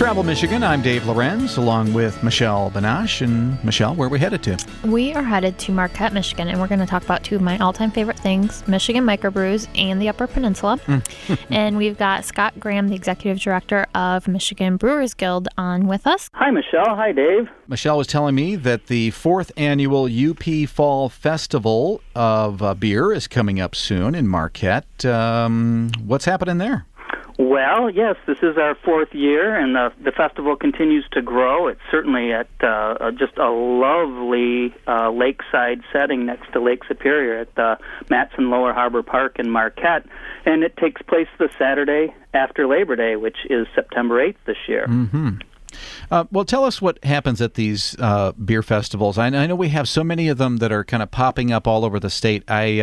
Travel Michigan. I'm Dave Lorenz, along with Michelle Banache. And Michelle, where are we headed to? We are headed to Marquette, Michigan, and we're going to talk about two of my all-time favorite things, Michigan microbrews and the Upper Peninsula. And we've got Scott Graham, the Executive Director of Michigan Brewers Guild, on with us. Hi, Michelle. Hi, Dave. Michelle was telling me that the 4th Annual U.P. Fall Festival of Beer is coming up soon in Marquette. What's happening there? Well, yes, this is our 4th year, and the festival continues to grow. It's certainly at just a lovely lakeside setting next to Lake Superior at the Mattson Lower Harbor Park in Marquette, and it takes place the Saturday after Labor Day, which is September 8th this year. Mm-hmm. Well, tell us what happens at these beer festivals. I know we have so many of them that are kind of popping up all over the state. I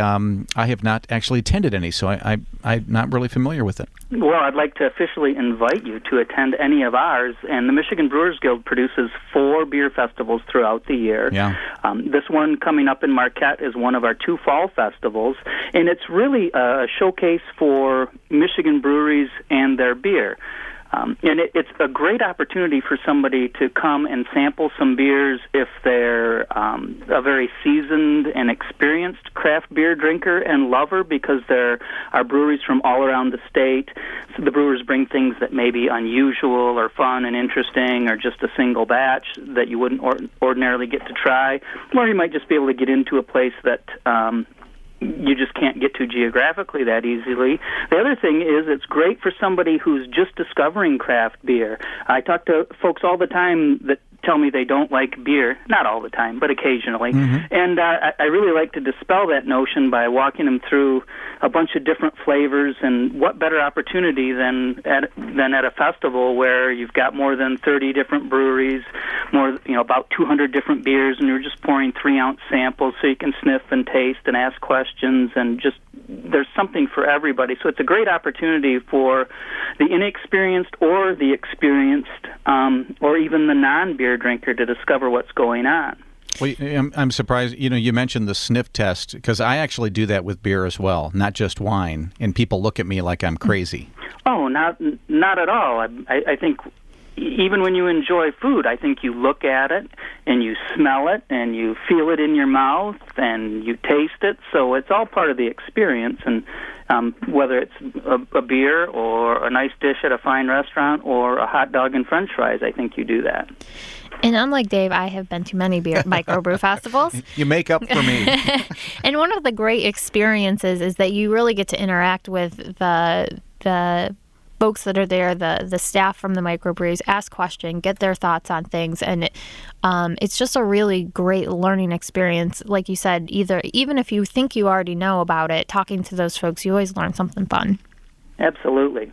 have not actually attended any, so I'm not really familiar with it. Well, I'd like to officially invite you to attend any of ours, and the Michigan Brewers Guild produces 4 beer festivals throughout the year. Yeah. This one coming up in Marquette is one of our 2 fall festivals, and it's really a showcase for Michigan breweries and their beer. And it's a great opportunity for somebody to come and sample some beers if they're a very seasoned and experienced craft beer drinker and lover, because there are breweries from all around the state. So the brewers bring things that may be unusual or fun and interesting, or just a single batch that you wouldn't ordinarily get to try. Or you might just be able to get into a place that you just can't get to geographically that easily. The other thing is it's great for somebody who's just discovering craft beer. I talk to folks all the time that tell me they don't like beer, not all the time, but occasionally. Mm-hmm. And I really like to dispel that notion by walking them through a bunch of different flavors, and what better opportunity than at a festival where you've got more than 30 different breweries, about 200 different beers, and you're just pouring 3-ounce samples so you can sniff and taste and ask questions, and just there's something for everybody. So it's a great opportunity for the inexperienced or the experienced, or even the non-beer drinker to discover what's going on. Well, I'm surprised, you mentioned the sniff test, because I actually do that with beer as well, not just wine, and people look at me like I'm crazy. Oh, not at all. I think even when you enjoy food, I think you look at it and you smell it and you feel it in your mouth and you taste it. So it's all part of the experience. And whether it's a beer or a nice dish at a fine restaurant or a hot dog and French fries, I think you do that. And unlike Dave, I have been to many beer microbrew festivals. You make up for me. And one of the great experiences is that you really get to interact with the folks that are there, the staff from the microbrews, ask questions, get their thoughts on things, and it's just a really great learning experience. Like you said, even if you think you already know about it, talking to those folks, you always learn something fun. Absolutely.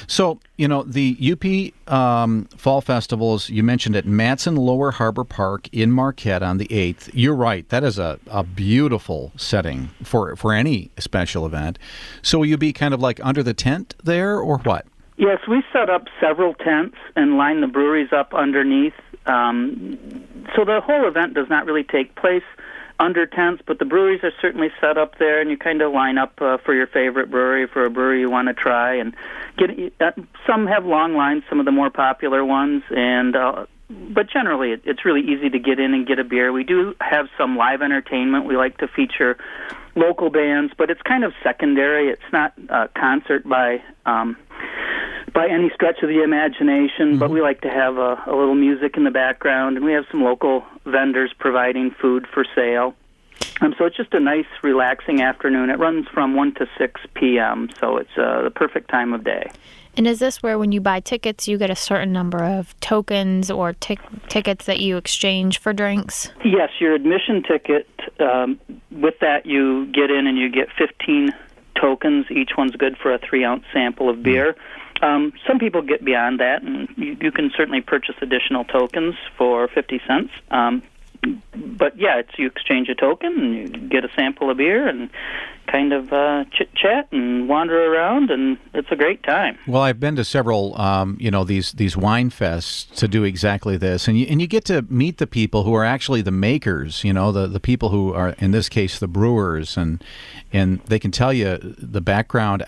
So, the UP Fall Festivals, you mentioned at Mattson Lower Harbor Park in Marquette on the 8th. You're right. That is a beautiful setting for any special event. So will you be kind of like under the tent there, or what? Yes, we set up several tents and line the breweries up underneath. So the whole event does not really take place under tents, but the breweries are certainly set up there, and you kind of line up for your favorite brewery, for a brewery you want to try, and some have long lines, some of the more popular ones, and but generally it's really easy to get in and get a beer. We do have some live entertainment. We like to feature local bands, but it's kind of secondary. It's not a concert by any stretch of the imagination, but we like to have a little music in the background, and we have some local vendors providing food for sale. So it's just a nice, relaxing afternoon. It runs from 1 to 6 p.m., so it's the perfect time of day. And is this where when you buy tickets, you get a certain number of tokens or tickets that you exchange for drinks? Yes, your admission ticket, with that you get in and you get 15 tokens. Each one's good for a 3-ounce sample of beer. Some people get beyond that, and you can certainly purchase additional tokens for 50 cents. But yeah, you exchange a token and you get a sample of beer and kind of chit-chat and wander around, and it's a great time. Well, I've been to several, these wine fests to do exactly this, and you get to meet the people who are actually the makers, the people who are, in this case, the brewers, and they can tell you the background.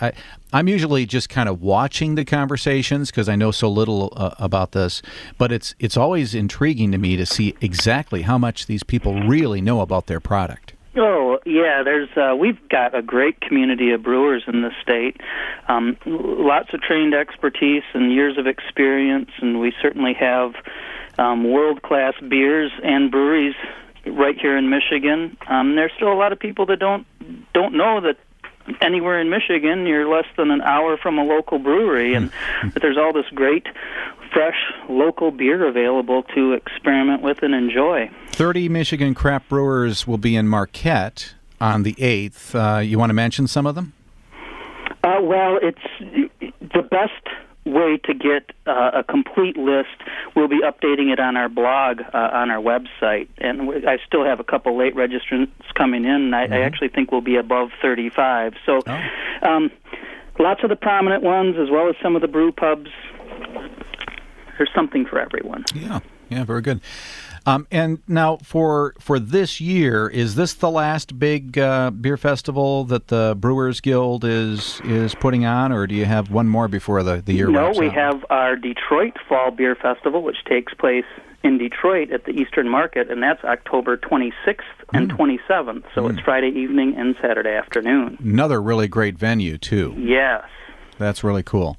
I'm usually just kind of watching the conversations because I know so little about this, but it's always intriguing to me to see exactly how much these people really know about their product. Oh, yeah, we've got a great community of brewers in the state, lots of trained expertise and years of experience, and we certainly have world-class beers and breweries right here in Michigan. There's still a lot of people that don't know that anywhere in Michigan you're less than an hour from a local brewery, and that there's all this great fresh local beer available to experiment with and enjoy. 30 Michigan craft brewers will be in Marquette on the 8th. You want to mention some of them? Well, it's the best way to get a complete list. We'll be updating it on our blog, on our website, and I still have a couple late registrants coming in. I actually think we'll be above 35. So lots of the prominent ones, as well as some of the brew pubs. There's something for everyone. Yeah, very good. And now for this year, is this the last big beer festival that the Brewers Guild is putting on, or do you have one more before the year wraps up? No, we have our Detroit Fall Beer Festival, which takes place in Detroit at the Eastern Market, and that's October 26th and 27th. So it's Friday evening and Saturday afternoon. Another really great venue, too. Yes. That's really cool.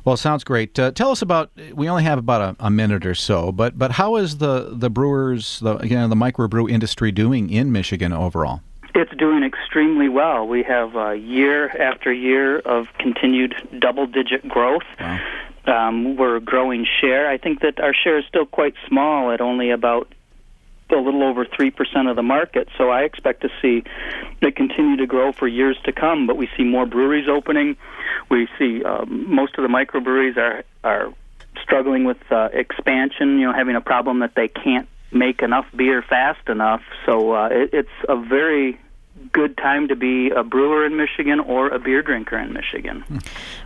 Well, sounds great. Tell us about, we only have about a minute or so, but how is the brewers, the microbrew industry doing in Michigan overall? It's doing extremely well. We have year after year of continued double-digit growth. Wow. We're growing share. I think that our share is still quite small at only about a little over 3% of the market, so I expect to see it continue to grow for years to come. But we see more breweries opening. We see most of the microbreweries are struggling with expansion, having a problem that they can't make enough beer fast enough. So it's a very good time to be a brewer in Michigan or a beer drinker in Michigan.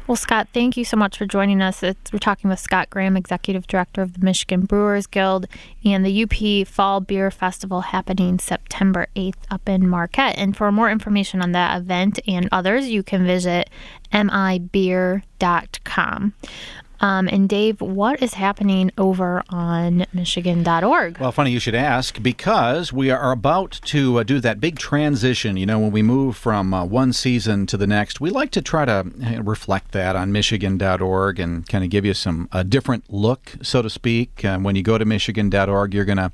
Well, Scott, thank you so much for joining us. We're talking with Scott Graham, Executive Director of the Michigan Brewers Guild, and the UP Fall Beer Festival happening September 8th up in Marquette. And for more information on that event and others, you can visit mibeer.com. And Dave, what is happening over on Michigan.org? Well, funny you should ask, because we are about to do that big transition. When we move from one season to the next, we like to try to reflect that on Michigan.org and kind of give you a different look, so to speak. When you go to Michigan.org, you're going to,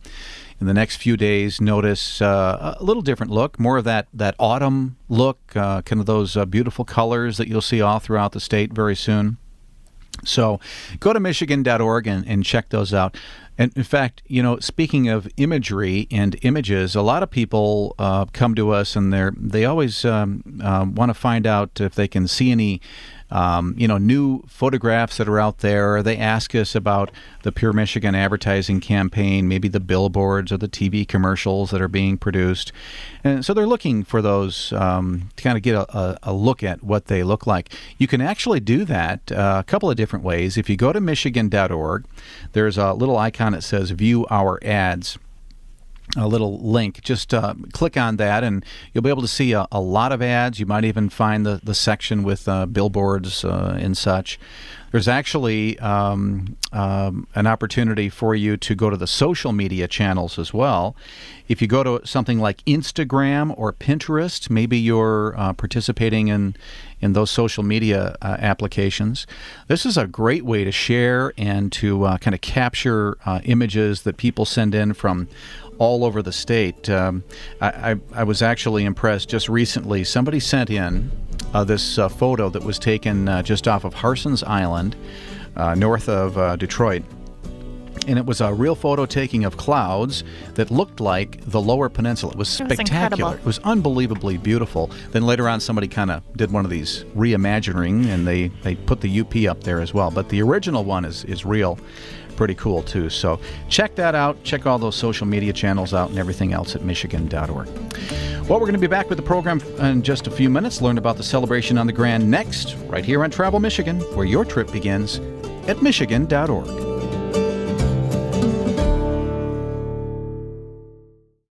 in the next few days, notice a little different look, more of that autumn look, kind of those beautiful colors that you'll see all throughout the state very soon. So go to Michigan.org and check those out. And in fact, speaking of imagery and images, a lot of people come to us and they always want to find out if they can see any new photographs that are out there. They ask us about the Pure Michigan advertising campaign, maybe the billboards or the TV commercials that are being produced. And so they're looking for those to kind of get a look at what they look like. You can actually do that a couple of different ways. If you go to Michigan.org, there's a little icon that says View Our Ads. A little link. Just click on that and you'll be able to see a lot of ads. You might even find the section with billboards and such. There's actually an opportunity for you to go to the social media channels as well. If you go to something like Instagram or Pinterest, maybe you're participating in those social media applications. This is a great way to share and to kind of capture images that people send in from all over the state. I was actually impressed just recently. Somebody sent in this photo that was taken just off of Harson's Island, north of Detroit. And it was a real photo taking of clouds that looked like the Lower Peninsula. It was spectacular. It was unbelievably beautiful. Then later on, somebody kind of did one of these reimagining, and they put the UP up there as well. But the original one is real. pretty cool too. So check that out. Check all those social media channels out and everything else at Michigan.org. Well, we're going to be back with the program in just a few minutes. Learn about the celebration on the Grand next, right here on Travel Michigan, where your trip begins at Michigan.org.